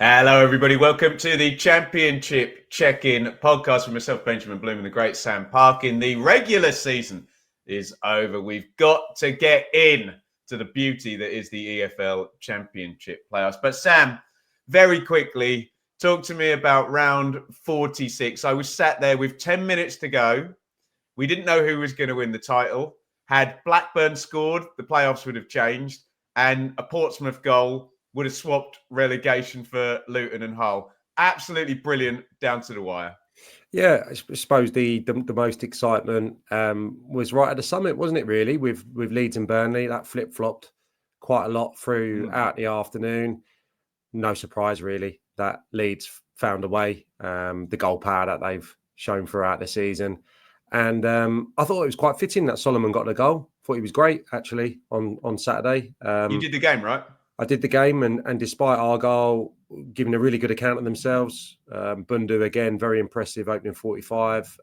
Hello, everybody. Welcome to the Championship Check-In podcast with myself, Benjamin Bloom, and the great Sam Parkin. The regular season is over. We've got to get in to the beauty that is the EFL Championship playoffs. But Sam, very quickly, talk to me about round 46. I was sat there with 10 minutes to go. We didn't know who was going to win the title. Had Blackburn scored, the playoffs would have changed, and a Portsmouth goal would have swapped relegation for Luton and Hull. Absolutely brilliant down to the wire. Yeah, I suppose the most excitement was right at the summit, wasn't it? Really, with Leeds and Burnley, that flip flopped quite a lot throughout the afternoon. No surprise, really, that Leeds found a way. The goal power that they've shown throughout the season, and I thought it was quite fitting that Solomon got the goal. Thought he was great actually on Saturday. You did the game, right? I did the game, and despite Argyle giving a really good account of themselves, Bundu again, very impressive opening 45,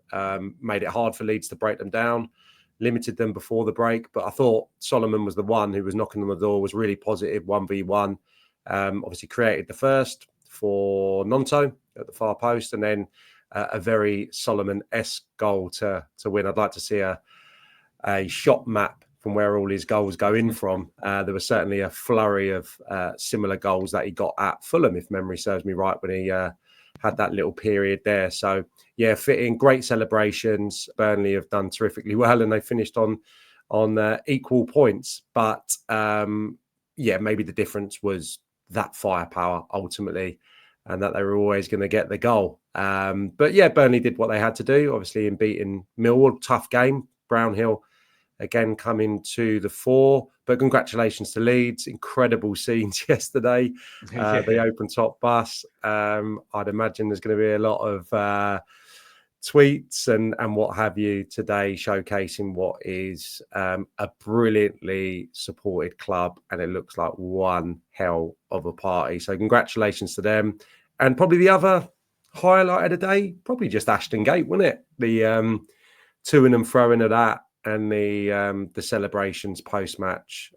made it hard for Leeds to break them down, limited them before the break. But I thought Solomon was the one who was knocking on the door, was really positive, 1v1. Obviously created the first for Nonto at the far post, and then a very Solomon-esque goal to win. I'd like to see a shot map from where all his goals go in from. There was certainly a flurry of similar goals that he got at Fulham, if memory serves me right, when he had that little period there. So, yeah, fitting, great celebrations. Burnley have done terrifically well, and they finished on equal points. But, maybe the difference was that firepower ultimately, and that they were always going to get the goal. But, yeah, Burnley did what they had to do, obviously, in beating Millwall. Tough game. Brownhill again coming to the fore, but congratulations to Leeds. Incredible scenes yesterday. The open top bus. I'd imagine there's going to be a lot of tweets and what have you today, showcasing what is a brilliantly supported club, and it looks like one hell of a party. So congratulations to them. And probably the other highlight of the day, probably just Ashton Gate, wasn't it? The to and fro-ing of that, and the celebrations post-match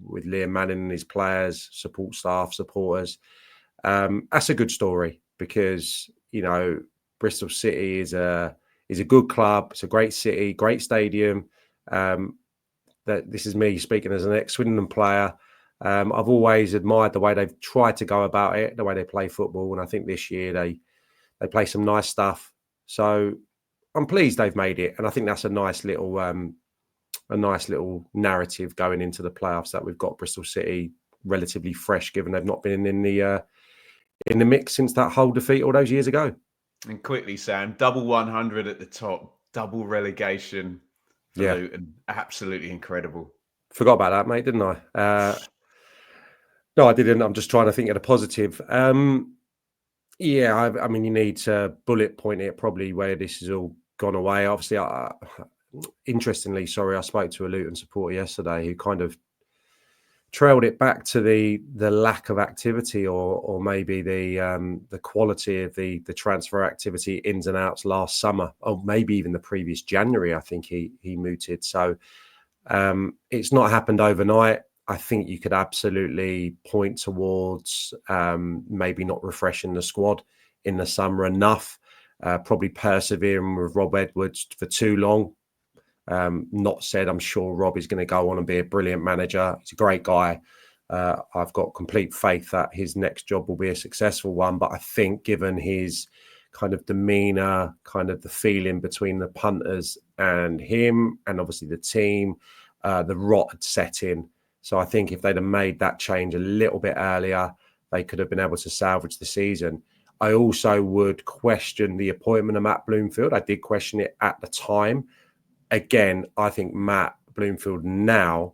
with Liam Manning and his players, support staff, supporters. That's a good story because, Bristol City is a good club. It's a great city, great stadium. This is me speaking as an ex-Swindon player. I've always admired the way they've tried to go about it, the way they play football, and I think this year they play some nice stuff. So I'm pleased they've made it, and I think that's a nice little narrative going into the playoffs, that we've got Bristol City relatively fresh, given they've not been in the mix since that Hull defeat all those years ago. And quickly, Sam, double 100 at the top, double relegation for Luton. Absolutely incredible. Forgot about that, mate, didn't I? No, I didn't. I'm just trying to think of the positive. Yeah, I mean, you need to bullet point it probably where this has all gone away. Obviously, interestingly, I spoke to a Luton supporter yesterday who kind of trailed it back to the lack of activity or maybe the quality of the transfer activity ins and outs last summer, or maybe even the previous January. I think he mooted. So it's not happened overnight. I think you could absolutely point towards maybe not refreshing the squad in the summer enough, probably persevering with Rob Edwards for too long. Not said, I'm sure Rob is going to go on and be a brilliant manager. He's a great guy. I've got complete faith that his next job will be a successful one. But I think given his kind of demeanour, kind of the feeling between the punters and him, and obviously the team, the rot had set in. So I think if they'd have made that change a little bit earlier, they could have been able to salvage the season. I also would question the appointment of Matt Bloomfield. I did question it at the time. Again, I think Matt Bloomfield now,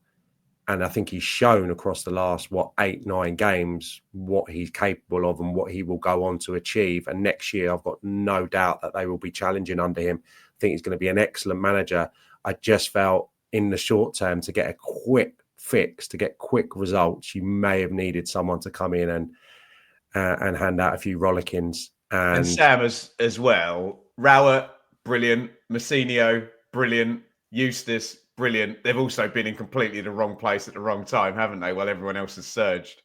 and I think he's shown across the last, 8-9 games, what he's capable of and what he will go on to achieve. And next year, I've got no doubt that they will be challenging under him. I think he's going to be an excellent manager. I just felt in the short term, to get a quick fix, to get quick results, you may have needed someone to come in and hand out a few rollickins. And Sam as well. Rowett, brilliant. Massinio, brilliant. Eustace, brilliant. They've also been in completely the wrong place at the wrong time, haven't they? While everyone else has surged.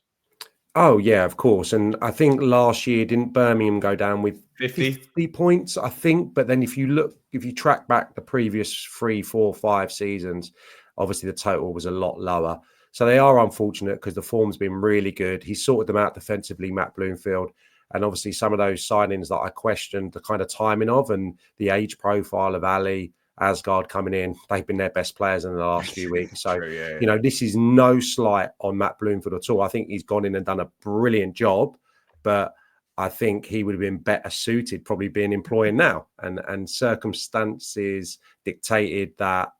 Oh yeah, of course. And I think last year didn't Birmingham go down with 50. 50 points, I think. But then if you track back the previous 3, 4, 5 seasons, obviously the total was a lot lower. So they are unfortunate because the form's been really good. He sorted them out defensively, Matt Bloomfield. And obviously some of those signings that I questioned the kind of timing of and the age profile of Ali, Asgard coming in, they've been their best players in the last few weeks. So, True, yeah. this is no slight on Matt Bloomfield at all. I think he's gone in and done a brilliant job, but I think he would have been better suited probably being employed now. And circumstances dictated that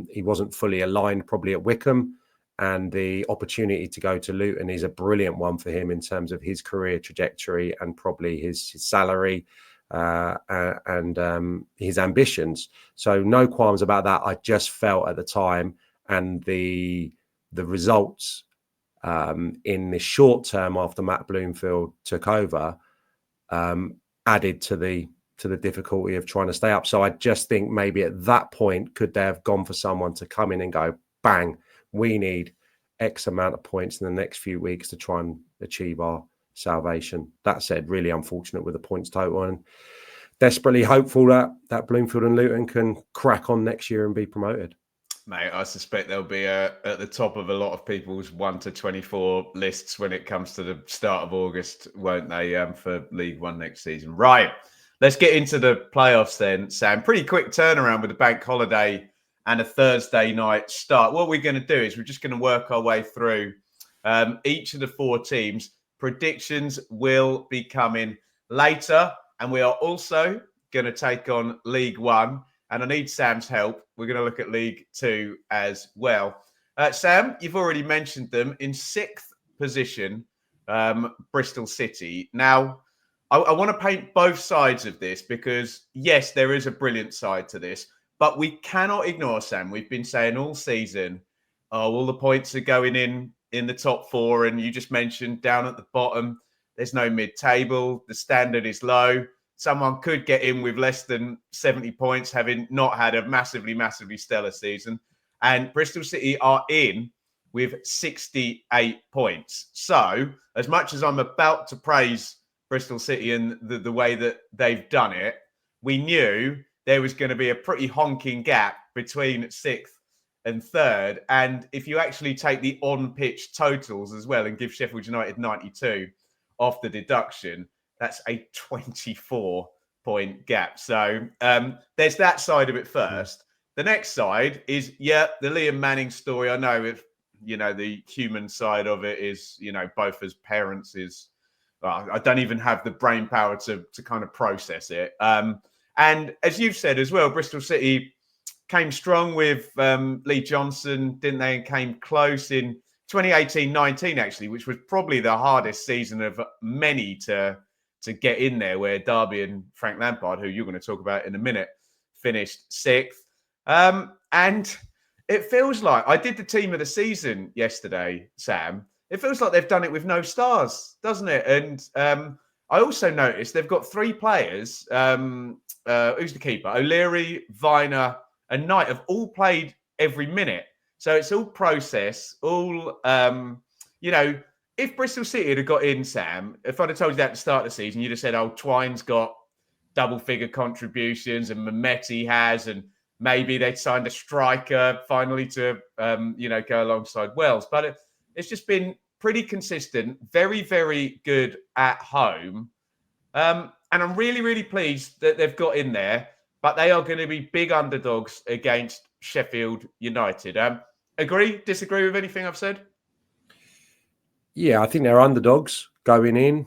he wasn't fully aligned probably at Wickham. And the opportunity to go to Luton is a brilliant one for him in terms of his career trajectory and probably his salary and his ambitions. So no qualms about that. I just felt at the time and the results in the short term after Matt Bloomfield took over added to the difficulty of trying to stay up. So I just think maybe at that point, could they have gone for someone to come in and go, bang, we need X amount of points in the next few weeks to try and achieve our salvation. That said, really unfortunate with the points total and desperately hopeful that Bloomfield and Luton can crack on next year and be promoted. Mate, I suspect they'll be at the top of a lot of people's 1 to 24 lists when it comes to the start of August, won't they, for League One next season? Right, let's get into the playoffs then, Sam. Pretty quick turnaround with the bank holiday and a Thursday night start. What we're going to do is we're just going to work our way through each of the 4 teams. Predictions will be coming later, and we are also going to take on League One. And I need Sam's help. We're going to look at League Two as well. Sam, you've already mentioned them. In 6th position, Bristol City. Now, I want to paint both sides of this because, yes, there is a brilliant side to this. But we cannot ignore, Sam. We've been saying all season, all the points are going in the top 4. And you just mentioned down at the bottom, there's no mid-table. The standard is low. Someone could get in with less than 70 points, having not had a massively, massively stellar season. And Bristol City are in with 68 points. So as much as I'm about to praise Bristol City and the way that they've done it, we knew there was going to be a pretty honking gap between 6th and 3rd. And if you actually take the on-pitch totals as well and give Sheffield United 92 off the deduction, that's a 24-point gap. So there's that side of it first. The next side is, the Liam Manning story. I know if, the human side of it is, both as parents is, I don't even have the brain power to kind of process it. And as you've said as well, Bristol City came strong with Lee Johnson, didn't they? And came close in 2018-19, actually, which was probably the hardest season of many to get in there, where Derby and Frank Lampard, who you're going to talk about in a minute, finished 6th. And it feels like, I did the team of the season yesterday, Sam. It feels like they've done it with no stars, doesn't it? And I also noticed they've got 3 players. Who's the keeper? O'Leary, Viner, and Knight have all played every minute. So it's all process, all, if Bristol City had got in, Sam, if I'd have told you that at the start of the season, you'd have said, Twine's got double-figure contributions and Mehmeti has, and maybe they'd signed a striker finally to, go alongside Wells. But it's just been pretty consistent, very, very good at home. And I'm really, really pleased that they've got in there, but they are going to be big underdogs against Sheffield United. Agree? Disagree with anything I've said? Yeah, I think they're underdogs going in.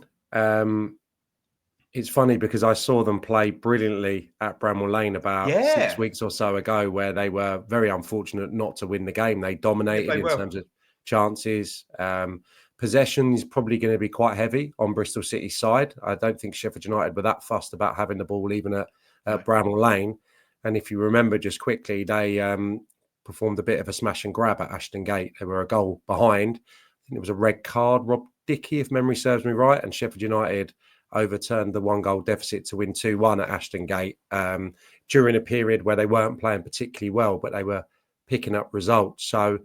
It's funny because I saw them play brilliantly at Bramall Lane about 6 weeks or so ago, where they were very unfortunate not to win the game. They dominated in terms of chances. Possession is probably going to be quite heavy on Bristol City's side. I don't think Sheffield United were that fussed about having the ball even at Bramall Lane. And if you remember just quickly, they performed a bit of a smash and grab at Ashton Gate. They were a goal behind. I think it was a red card, Rob Dickey, if memory serves me right. And Sheffield United overturned the 1-goal deficit to win 2-1 at Ashton Gate during a period where they weren't playing particularly well, but they were picking up results. So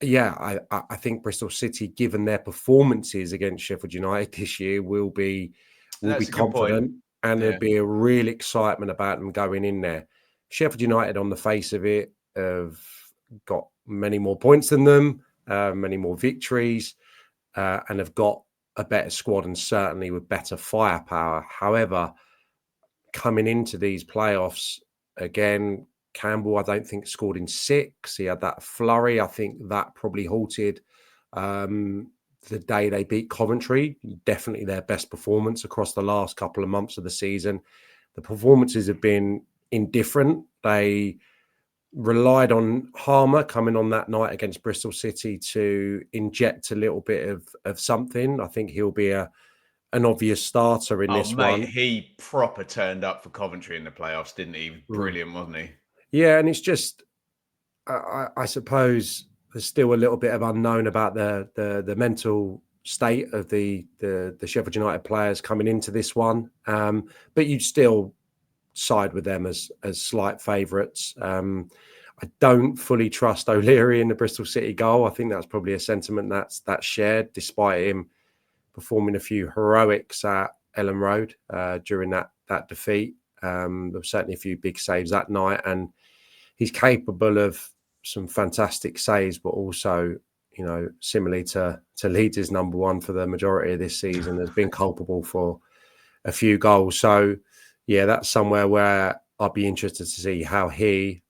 I think Bristol City, given their performances against Sheffield United this year, will be That's a good point. confident, and Yeah. there'll be a real excitement about them going in there. Sheffield United, on the face of it, have got many more points than them, many more victories, and have got a better squad and certainly with better firepower. However, coming into these playoffs, again, Campbell, I don't think scored in 6. He had that flurry. I think that probably halted the day they beat Coventry. Definitely their best performance across the last couple of months of the season. The performances have been indifferent. They relied on Harmer coming on that night against Bristol City to inject a little bit of something. I think he'll be an obvious starter in this mate, one. he proper turned up for Coventry in the playoffs, didn't he? Brilliant, wasn't he? Yeah, and it's just, I suppose there's still a little bit of unknown about the mental state of the Sheffield United players coming into this one, but you'd still side with them as slight favourites. I don't fully trust O'Leary in the Bristol City goal. I think that's probably a sentiment that's shared, despite him performing a few heroics at Ellen Road during that defeat. There were certainly a few big saves that night, and he's capable of some fantastic saves, but also, similarly to Leeds' is number one for the majority of this season, has been culpable for a few goals. So, yeah, that's somewhere where I'd be interested to see how he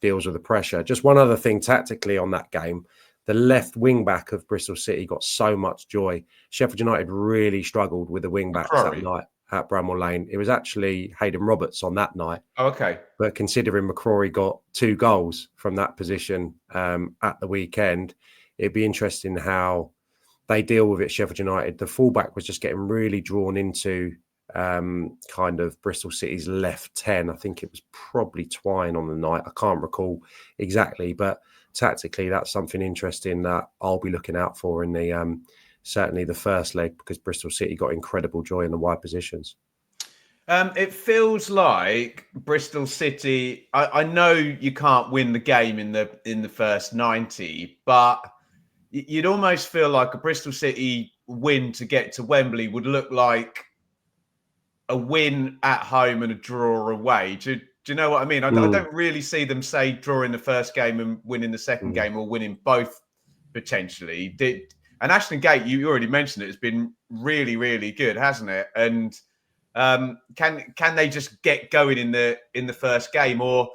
deals with the pressure. Just one other thing tactically on that game. The left wing back of Bristol City got so much joy. Sheffield United really struggled with the wing backs that night at Bramall Lane. It was actually Hayden Roberts on that night. Oh, okay. But considering McCrory got 2 goals from that position at the weekend, it'd be interesting how they deal with it, Sheffield United. The fullback was just getting really drawn into kind of Bristol City's left 10. I think it was probably Twine on the night. I can't recall exactly, but tactically, that's something interesting that I'll be looking out for in the certainly the first leg, because Bristol City got incredible joy in the wide positions. It feels like Bristol City. I know you can't win the game in the first 90, but you'd almost feel like a Bristol City win to get to Wembley would look like a win at home and a draw away. Do you know what I mean? I don't really see them, say, drawing the first game and winning the second game, or winning both potentially. And Ashton Gate, you already mentioned it, has been really, really good, hasn't it? And can they just get going in the first game? Or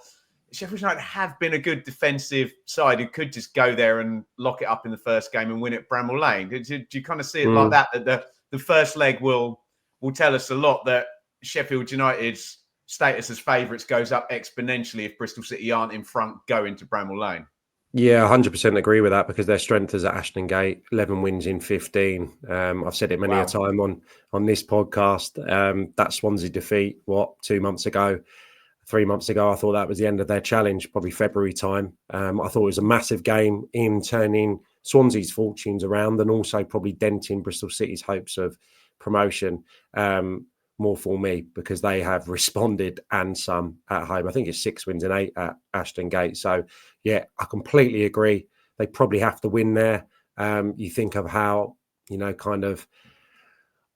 Sheffield United have been a good defensive side who could just go there and lock it up in the first game and win at Bramall Lane. Do you kind of see it like that? That the first leg will tell us a lot, that Sheffield United's status as favourites goes up exponentially if Bristol City aren't in front going to Bramall Lane. Yeah, 100% agree with that, because their strength is at Ashton Gate, 11 wins in 15. I've said it many a time on this podcast. That Swansea defeat, 2 months ago, 3 months ago, I thought that was the end of their challenge, probably February time. I thought it was a massive game in turning Swansea's fortunes around, and also probably denting Bristol City's hopes of promotion. More for me, because they have responded and some at home. I think it's 6 wins and 8 at Ashton Gate. So, yeah, I completely agree. They probably have to win there. You think of how, kind of,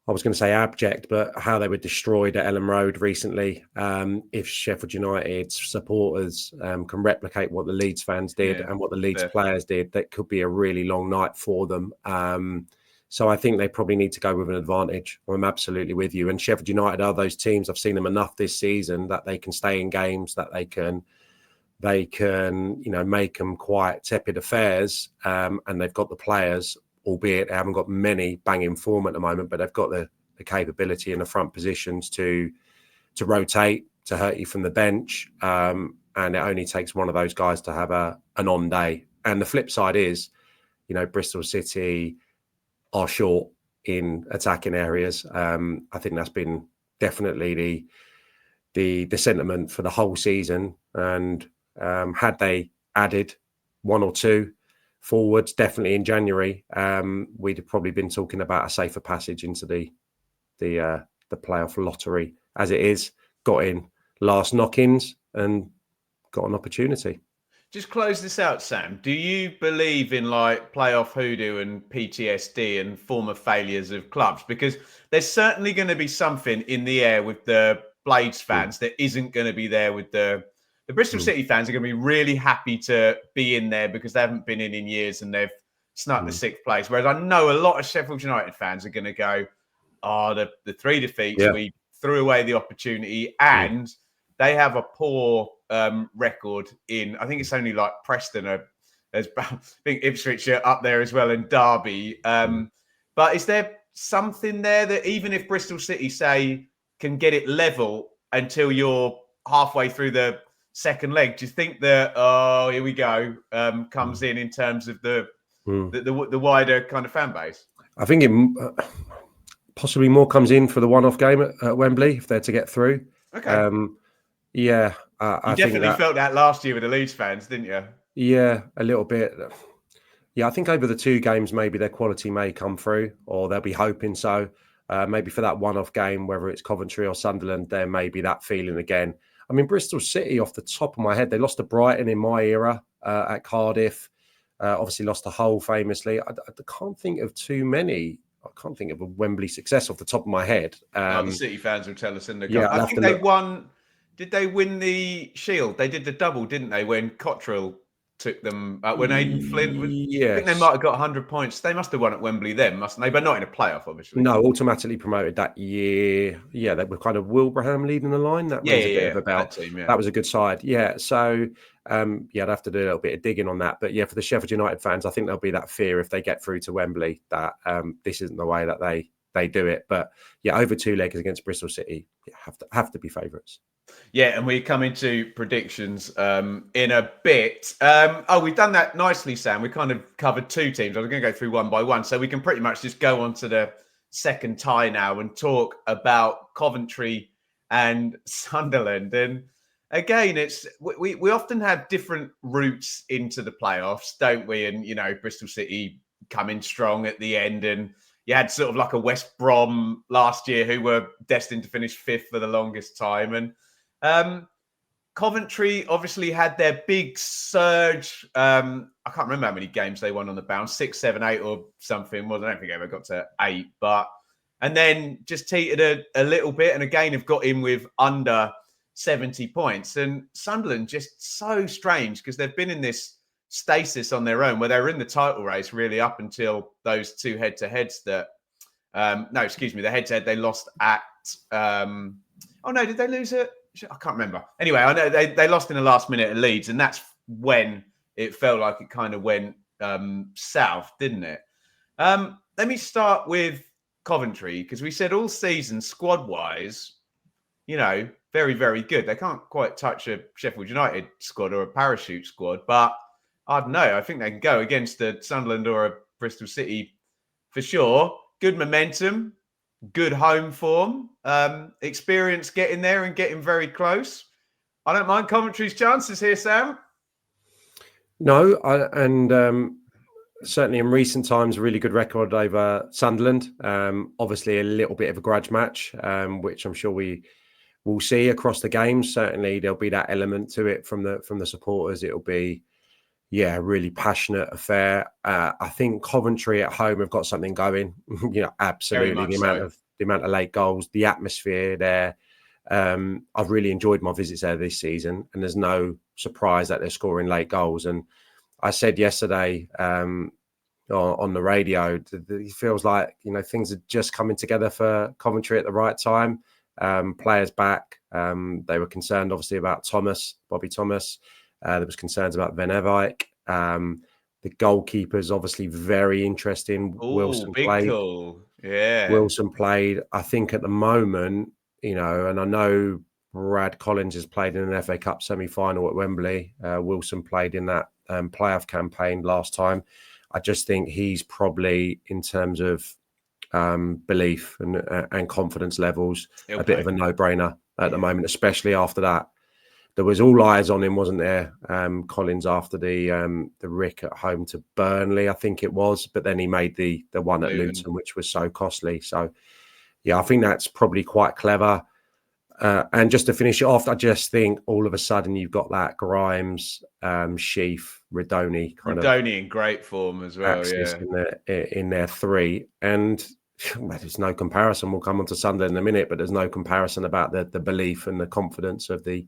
I was going to say abject, but how they were destroyed at Ellen Road recently. If Sheffield United's supporters can replicate what the Leeds fans did and what the Leeds players did, that could be a really long night for them. So I think they probably need to go with an advantage. I'm absolutely with you. And Sheffield United are those teams. I've seen them enough this season that they can stay in games, that they can, make them quite tepid affairs. And they've got the players, albeit they haven't got many banging form at the moment, but they've got the capability in the front positions to rotate, to hurt you from the bench. And it only takes one of those guys to have an on day. And the flip side is, Bristol City are short in attacking areas. I think that's been definitely the sentiment for the whole season. And had they added 1 or 2 forwards, definitely in January, we'd have probably been talking about a safer passage into the playoff lottery. As it is, got in last knock-ins and got an opportunity. Just close this out, Sam. Do you believe in like playoff hoodoo and PTSD and former failures of clubs? Because there's certainly going to be something in the air with the Blades fans that isn't going to be there with the Bristol City fans are going to be really happy to be in there because they haven't been in years and they've snuck the sixth place. Whereas I know a lot of Sheffield United fans are going to go, oh, the 3 defeats, we threw away the opportunity and they have a poor record in, I think it's only like Preston, there's I think Ipswich are up there as well, and Derby. But is there something there that even if Bristol City, say, can get it level until you're halfway through the second leg, do you think that, oh, here we go, comes in terms of the wider kind of fan base? I think it possibly more comes in for the one-off game at Wembley if they're to get through. Okay. Yeah. You definitely felt that last year with the Leeds fans, didn't you? Yeah, a little bit. Yeah, I think over the 2 games, maybe their quality may come through, or they'll be hoping so. Maybe for that one-off game, whether it's Coventry or Sunderland, there may be that feeling again. I mean, Bristol City, off the top of my head, they lost to Brighton in my era at Cardiff. Obviously lost to Hull famously. I can't think of too many. I can't think of a Wembley success off the top of my head. The City fans will tell us in the yeah, I think they won. Did they win the Shield? They did the double, didn't they? When Cottrell took them, when Aidan Flint was. Yes. I think they might have got 100 points. They must have won at Wembley then, mustn't they? But not in a playoff, obviously. No, automatically promoted that year. Yeah, they were kind of Wilbraham leading the line. That rings a bit of a bell. That was a good side. Yeah, so I'd have to do a little bit of digging on that. But yeah, for the Sheffield United fans, I think there'll be that fear if they get through to Wembley that this isn't the way that they do it. But yeah, over 2 legs against Bristol City, have to be favourites. Yeah, and we come into predictions in a bit. We've done that nicely, Sam. We kind of covered 2 teams. I was going to go through one by one. So we can pretty much just go on to the second tie now and talk about Coventry and Sunderland. And again, we often have different routes into the playoffs, don't we? And, Bristol City coming strong at the end, and you had sort of like a West Brom last year who were destined to finish 5th for the longest time. And Coventry obviously had their big surge. I can't remember how many games they won on the bounce, 6, 7, 8 or something. Well, I don't think they ever got to 8, and then just teetered a little bit. And again, have got in with under 70 points. And Sunderland just so strange because they've been in this stasis on their own where they were in the title race really up until those 2 head-to-heads that the head-to-head they lost at did they lose it? I can't remember. Anyway, I know they lost in the last minute at Leeds, and that's when it felt like it kind of went south, didn't it? Let me start with Coventry, because we said all season, squad-wise, very, very good. They can't quite touch a Sheffield United squad or a parachute squad, but I don't know. I think they can go against a Sunderland or a Bristol City for sure. Good momentum, good home form, experience getting there and getting very close. I don't mind Coventry's chances here, Sam. No, certainly in recent times, a really good record over Sunderland. Obviously, a little bit of a grudge match, which I'm sure we will see across the games. Certainly, there'll be that element to it from the supporters. It'll be, a really passionate affair. I think Coventry at home have got something going. Absolutely, the amount of late goals, the atmosphere there. I've really enjoyed my visits there this season, and there's no surprise that they're scoring late goals. And I said yesterday on the radio, it feels like things are just coming together for Coventry at the right time. Players back. They were concerned, obviously, about Bobby Thomas. There was concerns about Van Ewijk. The goalkeeper's obviously very interesting. Wilson played. Cool. Yeah. Wilson played. I think at the moment, and I know Brad Collins has played in an FA Cup semi-final at Wembley. Wilson played in that playoff campaign last time. I just think he's probably, in terms of belief and confidence levels, a bit of a no-brainer at the moment, especially after that. There was all eyes on him, wasn't there? Collins after the Rick at home to Burnley, I think it was, but then he made the one at Luton, which was so costly. So, I think that's probably quite clever. And just to finish it off, I just think all of a sudden you've got that Grimes, Sheaf, Redoni kind of Redoni in great form as well. axis Yeah. in their three. And there's no comparison. We'll come on to Sunderland in a minute, but there's no comparison about the belief and the confidence of the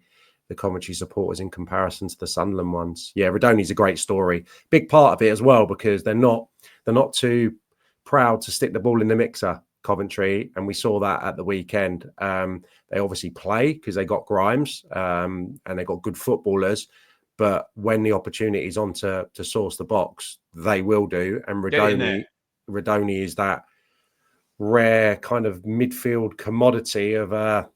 Coventry supporters in comparison to the Sunderland ones. Yeah, Redoni's a great story. Big part of it as well, because they're not too proud to stick the ball in the mixer, Coventry, and we saw that at the weekend. They obviously play because they got Grimes and they got good footballers, but when the opportunity is on to source the box, they will do. And Redoni is that rare kind of midfield commodity of a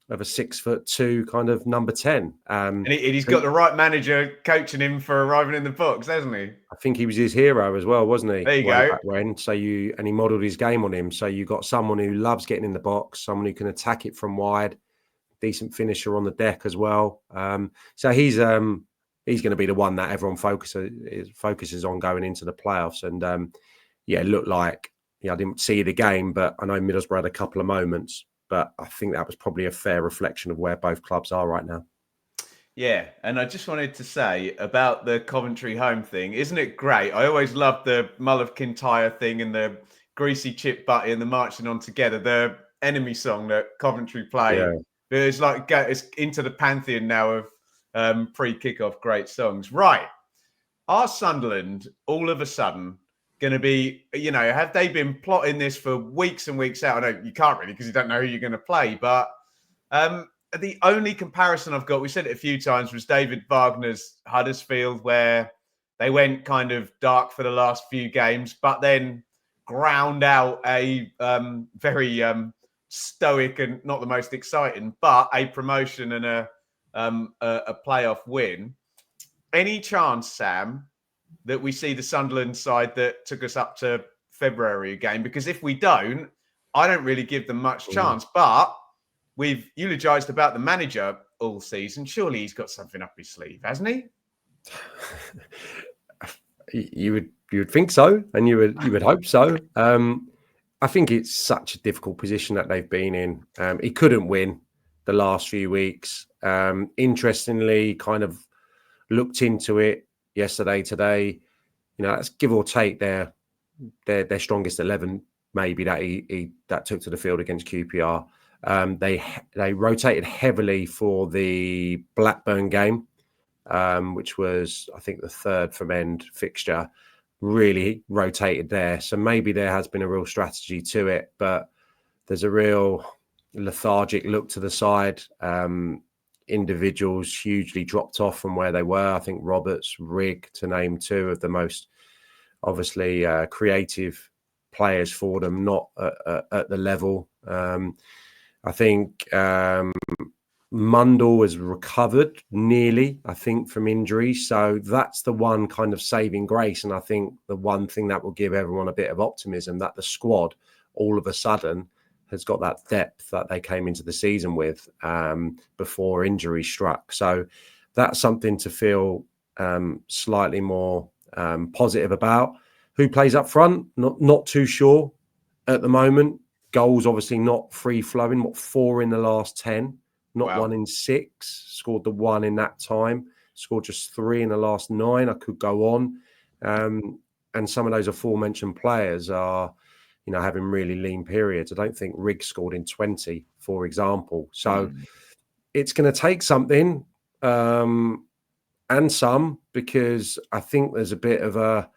6'2" kind of number 10. And he's got the right manager coaching him for arriving in the box, hasn't he? I think he was his hero as well, wasn't he? There you go. Back when. And he modelled his game on him. So you got someone who loves getting in the box, someone who can attack it from wide, decent finisher on the deck as well. So he's going to be the one that everyone focuses on going into the playoffs. And it looked like, I didn't see the game, but I know Middlesbrough had a couple of moments. But I think that was probably a fair reflection of where both clubs are right now. Yeah, and I just wanted to say about the Coventry home thing. Isn't it great? I always loved the Mull of Kintyre thing and the greasy chip butty and the marching on together, the enemy song that Coventry play. Yeah. It's like it's into the pantheon now of pre-kickoff great songs. Right. Are Sunderland all of a sudden going to be, have they been plotting this for weeks and weeks out? I know you can't really because you don't know who you're going to play, but the only comparison I've got, we said it a few times, was David Wagner's Huddersfield, where they went kind of dark for the last few games, but then ground out a very stoic and not the most exciting, but a promotion and a playoff win. Any chance, Sam, that we see the Sunderland side that took us up to February again? Because if we don't, I don't really give them much chance. But we've eulogized about the manager all season. Surely he's got something up his sleeve, hasn't he? You would think so, and you would hope so. I think it's such a difficult position that they've been in. He couldn't win the last few weeks. Interestingly, kind of looked into it yesterday, today. That's give or take their strongest 11, maybe that took to the field against QPR. They rotated heavily for the Blackburn game, which was, I think, the third from end fixture. Really rotated there, so maybe there has been a real strategy to it, but there's a real lethargic look to the side. Individuals hugely dropped off from where they were. I think Roberts, Rigg, to name two of the most obviously creative players for them, not at the level. I think Mundell has recovered nearly, I think, from injury. So that's the one kind of saving grace. And I think the one thing that will give everyone a bit of optimism, that the squad all of a sudden has got that depth that they came into the season with before injury struck. So that's something to feel slightly more positive about. Who plays up front? Not too sure at the moment. Goals obviously not free flowing. 4 in the last 10, not 1 in 6. Scored the 1 in that time. Scored just 3 in the last 9. I could go on. And some of those aforementioned players are, having really lean periods. I don't think Rigg scored in 20, for example. So it's going to take something and some, because I think there's a bit of a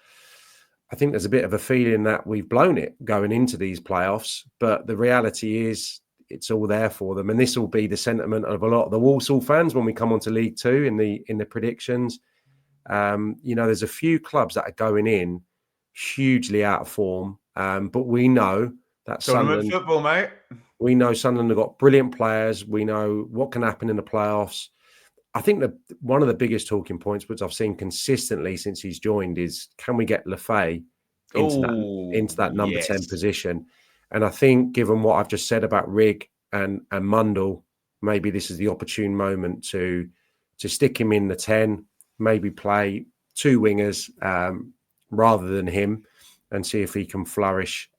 feeling that we've blown it going into these playoffs. But the reality is it's all there for them. And this will be the sentiment of a lot of the Walsall fans when we come on to League Two in the predictions. There's a few clubs that are going in hugely out of form. But we know that Sunderland football, mate. We know Sunderland have got brilliant players. We know what can happen in the playoffs. I think that one of the biggest talking points, which I've seen consistently since he's joined, is can we get Lefay into that number 10 position? And I think, given what I've just said about Rigg and Mundell, maybe this is the opportune moment to stick him in the 10, maybe play 2 wingers rather than him, and see if he can flourish,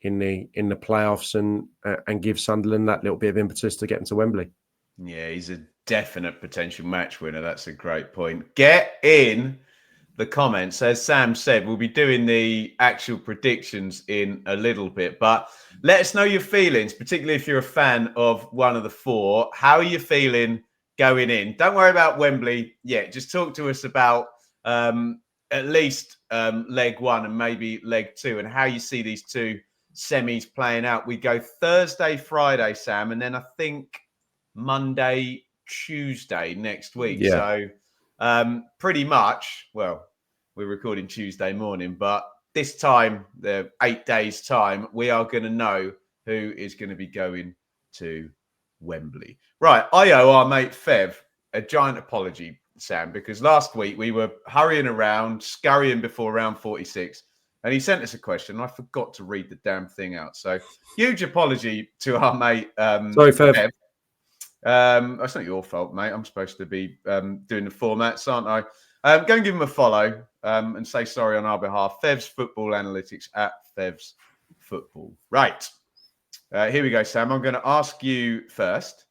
in the playoffs and give Sunderland that little bit of impetus to get into Wembley. Yeah, he's a definite potential match winner. That's a great point. Get in the comments. As Sam said, we'll be doing the actual predictions in a little bit, but let us know your feelings, particularly if you're a fan of one of the four. How are you feeling going in? Don't worry about Wembley yet. Just talk to us about at least leg one and maybe leg two, and how you see these two semis playing out. We go Thursday, Friday, Sam, and then I think Monday, Tuesday next week. Yeah. So pretty much, well, we're recording Tuesday morning, but this time, the 8 days time, we are going to know who is going to be going to Wembley. Right. I owe our mate Fev a giant apology, Sam, because last week we were hurrying around, scurrying before round 46, and he sent us a question and I forgot to read the damn thing out. So huge apology to our mate Sorry, Fev. It's not your fault, mate. I'm supposed to be doing the formats, aren't I? Go and give him a follow and say sorry on our behalf. Fev's Football Analytics at Fev's Football. Right. Here we go, Sam. I'm going to ask you first.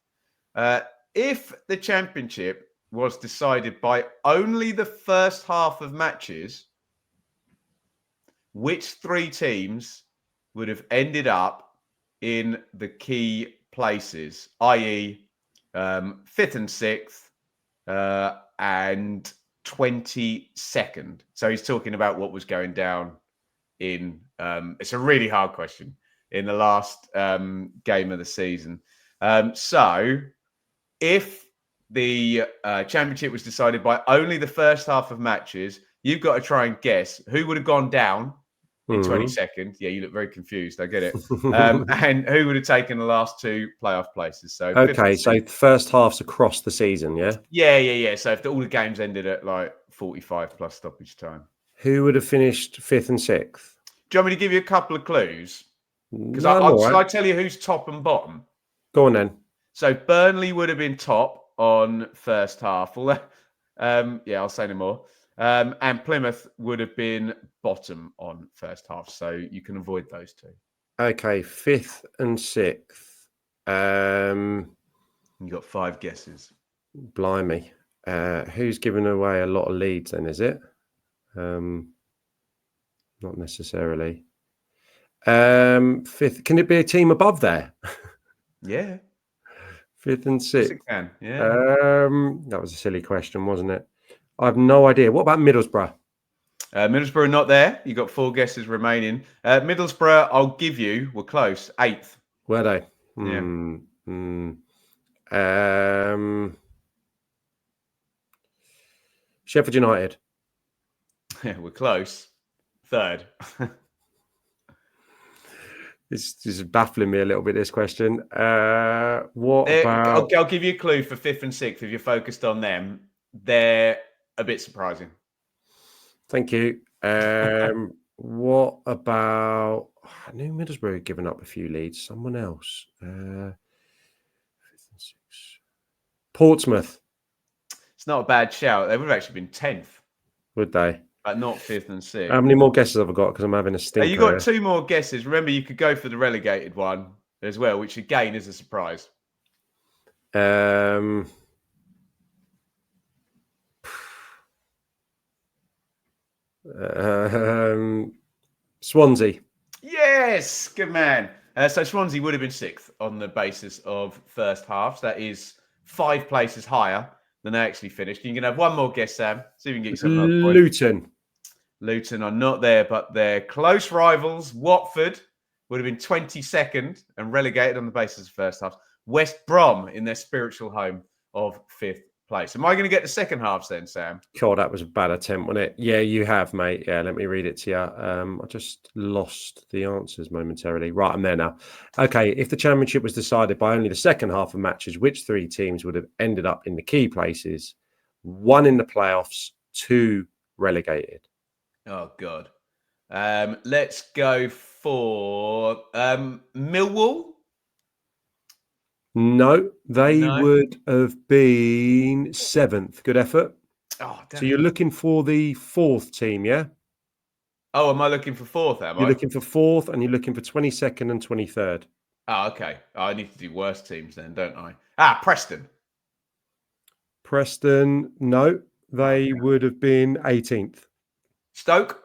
If the championship was decided by only the first half of matches, which three teams would have ended up in the key places, i.e., 5th and 6th, and 22nd. So he's talking about what was going down in. It's a really hard question in the last game of the season. So if the championship was decided by only the first half of matches, you've got to try and guess who would have gone down in 22nd. Yeah, you look very confused. I get it. And who would have taken the last two playoff places? So okay, so the first half's across the season, yeah? Yeah. So if all the games ended at like 45 plus stoppage time. Who would have finished 5th and 6th? Do you want me to give you a couple of clues? Because shall I tell you who's top and bottom? Go on then. So Burnley would have been top on first half. Although, I'll say no more. And Plymouth would have been bottom on first half. So you can avoid those two. Okay, 5th and 6th. You got 5 guesses. Blimey. Who's giving away a lot of leads then, is it? Not necessarily. 5th. Can it be a team above there? Yeah. 5th and 6th. Yes, it can. Yeah. That was a silly question, wasn't it? I have no idea. What about Middlesbrough? Middlesbrough not there. You got 4 guesses remaining. Middlesbrough, I'll give you. We're close. 8th. Were they? Yeah. Sheffield United. Yeah, we're close. 3rd. This is baffling me a little bit, this question. What about... I'll give you a clue for 5th and 6th if you're focused on them. They're a bit surprising. Thank you. What about... I knew Middlesbrough had given up a few leads. Someone else. 5th and 6th. Portsmouth. It's not a bad shout. They would have actually been 10th. Would they? But not 5th and 6th. How many more guesses have I got? Because I'm having a stinker. You got 2 more guesses. Remember, you could go for the relegated one as well, which again is a surprise. Swansea. Yes, good man. So Swansea would have been 6th on the basis of first halves. That is 5 places higher than they actually finished. You can have one more guess, Sam. See if we can get yourself another point. Luton are not there, but they're close rivals. Watford would have been 22nd and relegated on the basis of first half. West Brom in their spiritual home of 5th place. Am I going to get the second halves then, Sam? God, that was a bad attempt, wasn't it? Yeah, you have, mate. Yeah, let me read it to you. I just lost the answers momentarily. Right, I'm there now. Okay, if the championship was decided by only the second half of matches, which 3 teams would have ended up in the key places? 1 in the playoffs, 2 relegated. Oh, God. Let's go for Millwall. No, they would have been 7th. Good effort. Oh, so you're looking for the 4th team, yeah? Oh, am I looking for fourth, am You're I? looking for fourth and you're looking for 22nd and 23rd. Oh, okay. Oh, I need to do worse teams then, don't I? Preston. Preston, no, they would have been 18th. Stoke?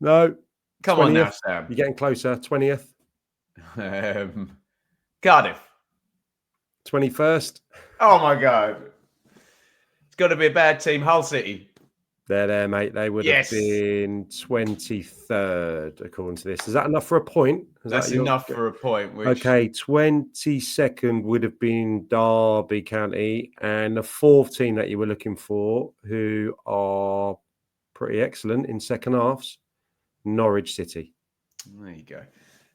No, Come 20th. on now, Sam. You're getting closer. 20th. Cardiff. 21st. Oh, my God. It's got to be a bad team. Hull City. They're there, mate. They would have been 23rd, according to this. Is that enough for a point? That's enough for a point. Okay, 22nd would have been Derby County. And the fourth team that you were looking for, who are pretty excellent in second halves, Norwich City. There you go.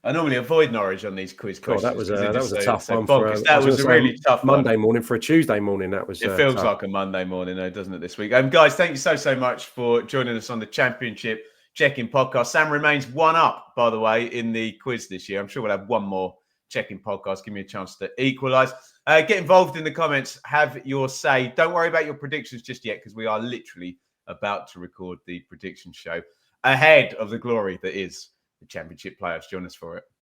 I normally avoid Norwich on these quiz questions. That was a tough one. That was a really tough Monday morning for a Tuesday morning. That was. It feels like a Monday morning, though, doesn't it? This week, guys, thank you so much for joining us on the Championship Check-In podcast. Sam remains 1 up, by the way, in the quiz this year. I'm sure we'll have one more Check-In podcast. Give me a chance to equalise. Get involved in the comments. Have your say. Don't worry about your predictions just yet, because we are literally about to record the prediction show ahead of the glory that is the Championship playoffs. Join us for it.